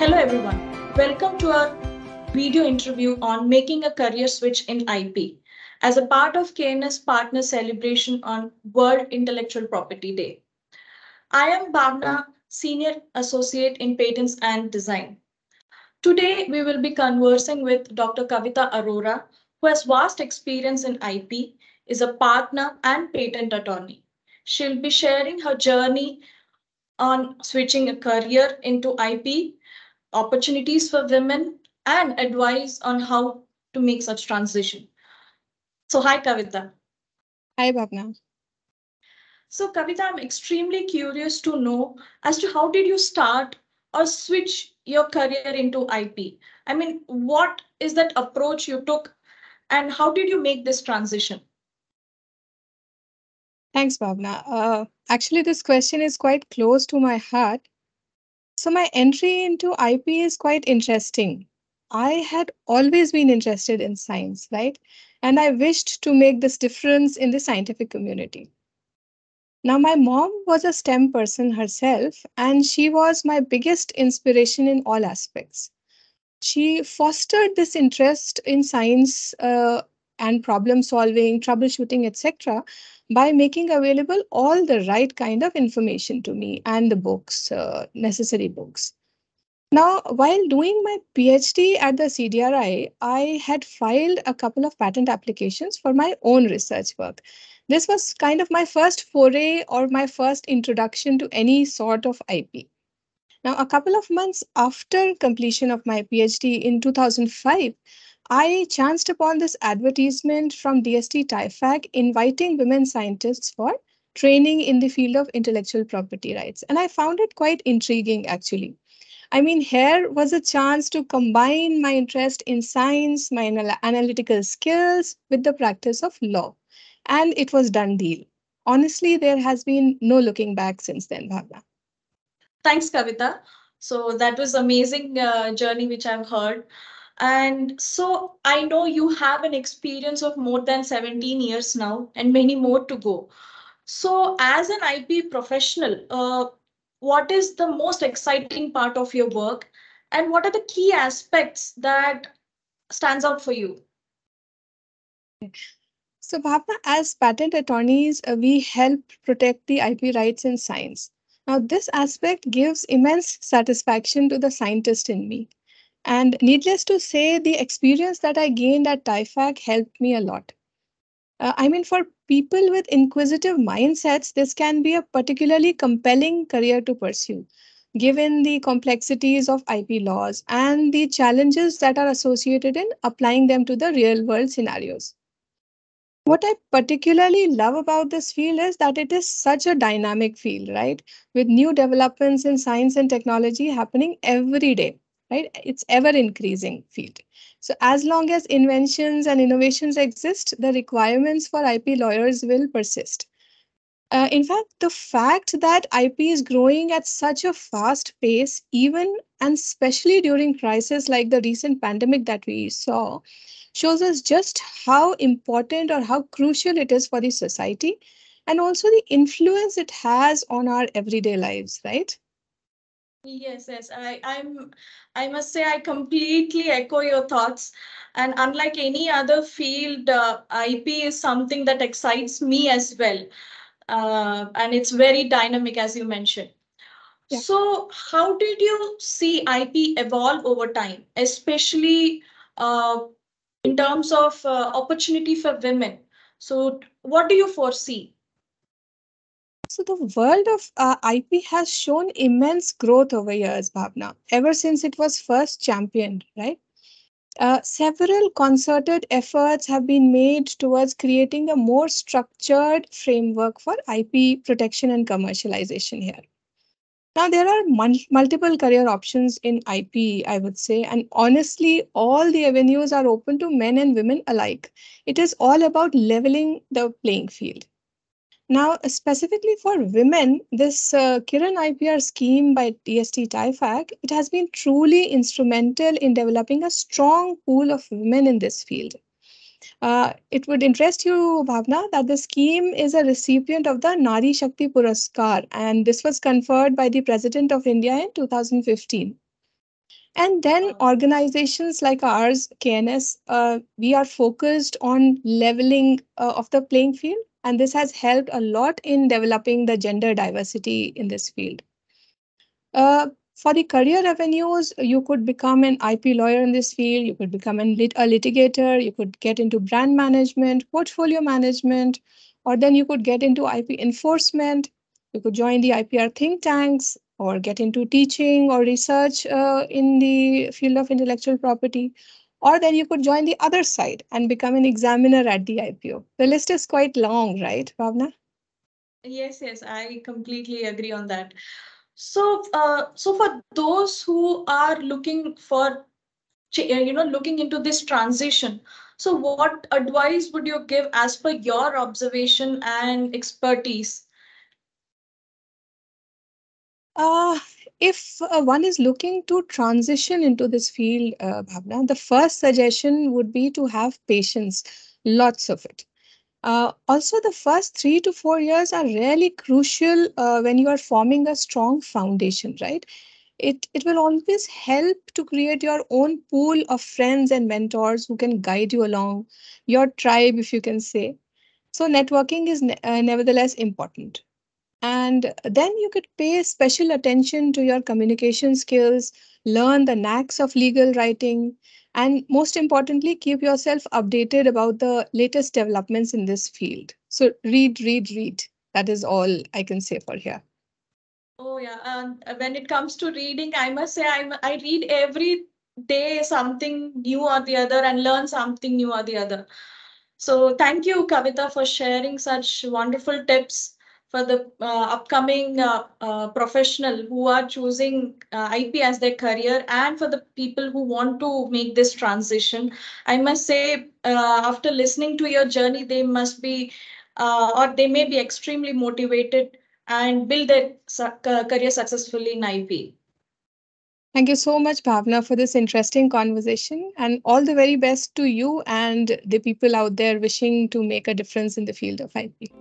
Hello everyone, welcome to our video interview on making a career switch in IP as a part of KNS Partner Celebration on World Intellectual Property Day. I am Bhavna, Senior Associate in Patents and Design. Today we will be conversing with Dr. Kavita Arora, who has vast experience in IP, is a partner and patent attorney. She'll be sharing her journey on switching a career into IP, opportunities for women, and advice on how to make such transition. So, hi Kavita. Hi, Bhavna. So, Kavita, I'm extremely curious to know as to how did you start or switch your career into IP? I mean, what is that approach you took and how did you make this transition? Thanks, Bhavna. Actually, this question is quite close to my heart. So, my entry into IP is quite interesting. I had always been interested in science, right? And I wished to make this difference in the scientific community. Now, my mom was a STEM person herself, and she was my biggest inspiration in all aspects. She fostered this interest in science and problem solving, troubleshooting, etc., by making available all the right kind of information to me and the books, necessary books. Now, while doing my PhD at the CDRI, I had filed a couple of patent applications for my own research work. This was kind of my first foray or my first introduction to any sort of IP. Now, a couple of months after completion of my PhD in 2005, I chanced upon this advertisement from DST TIFAC inviting women scientists for training in the field of intellectual property rights. And I found it quite intriguing, actually. I mean, here was a chance to combine my interest in science, my analytical skills with the practice of law. And it was done deal. Honestly, there has been no looking back since then, Bhavna. Thanks, Kavita. So, that was amazing journey which I've heard. And so I know you have an experience of more than 17 years now and many more to go. So, as an IP professional, what is the most exciting part of your work, and what are the key aspects that stands out for you? So, Bhavna, as patent attorneys, we help protect the IP rights in science. Now, this aspect gives immense satisfaction to the scientist in me. And needless to say, the experience that I gained at TIFAC helped me a lot. I mean, for people with inquisitive mindsets, this can be a particularly compelling career to pursue, given the complexities of IP laws and the challenges that are associated in applying them to the real world scenarios. What I particularly love about this field is that it is such a dynamic field, right? With new developments in science and technology happening every day, right? It's ever increasing field. So as long as inventions and innovations exist, the requirements for IP lawyers will persist. In fact, the fact that IP is growing at such a fast pace, even and especially during crises like the recent pandemic that we saw, shows us just how important or how crucial it is for the society and also the influence it has on our everyday lives, right? Yes, I must say I completely echo your thoughts. And unlike any other field, IP is something that excites me as well. And it's very dynamic, as you mentioned. Yeah. So, how did you see IP evolve over time, especially uh, in terms of opportunity for women? So, what do you foresee? So the world of IP has shown immense growth over years, Bhavna, ever since it was first championed, right? Several concerted efforts have been made towards creating a more structured framework for IP protection and commercialization here. Now, there are multiple career options in IP, I would say, and honestly, all the avenues are open to men and women alike. It is all about leveling the playing field. Now, specifically for women, this Kiran IPR scheme by DST TIFAC, it has been truly instrumental in developing a strong pool of women in this field. It would interest you, Bhavna, that the scheme is a recipient of the Nari Shakti Puraskar, and this was conferred by the President of India in 2015. And then organizations like ours, KNS, we are focused on leveling of the playing field. And this has helped a lot in developing the gender diversity in this field. For the career avenues, you could become an IP lawyer in this field, you could become a litigator, you could get into brand management, portfolio management, or then you could get into IP enforcement, you could join the IPR think tanks, or get into teaching or research in the field of intellectual property. Or then you could join the other side and become an examiner at the IPO. The list is quite long, right, Bhavna? Yes, yes, I completely agree on that. So for those who are looking for, looking into this transition, so what advice would you give as per your observation and expertise? Uh, if one is looking to transition into this field, Bhavna, the first suggestion would be to have patience, lots of it. Also, the first 3 to 4 years are really crucial when you are forming a strong foundation, right? It will always help to create your own pool of friends and mentors who can guide you along, your tribe, if you can say. So, networking is nevertheless important. And then you could pay special attention to your communication skills, learn the knacks of legal writing, and most importantly, keep yourself updated about the latest developments in this field. So, read, read, read. That is all I can say for here. Oh yeah, and when it comes to reading, I must say I read every day something new or the other and learn something new or the other. So thank you, Kavita, for sharing such wonderful tips for the upcoming professional who are choosing IP as their career, and for the people who want to make this transition. I must say, after listening to your journey, they must be, or they may be extremely motivated and build their career successfully in IP. Thank you so much, Bhavna, for this interesting conversation. And all the very best to you and the people out there wishing to make a difference in the field of IP.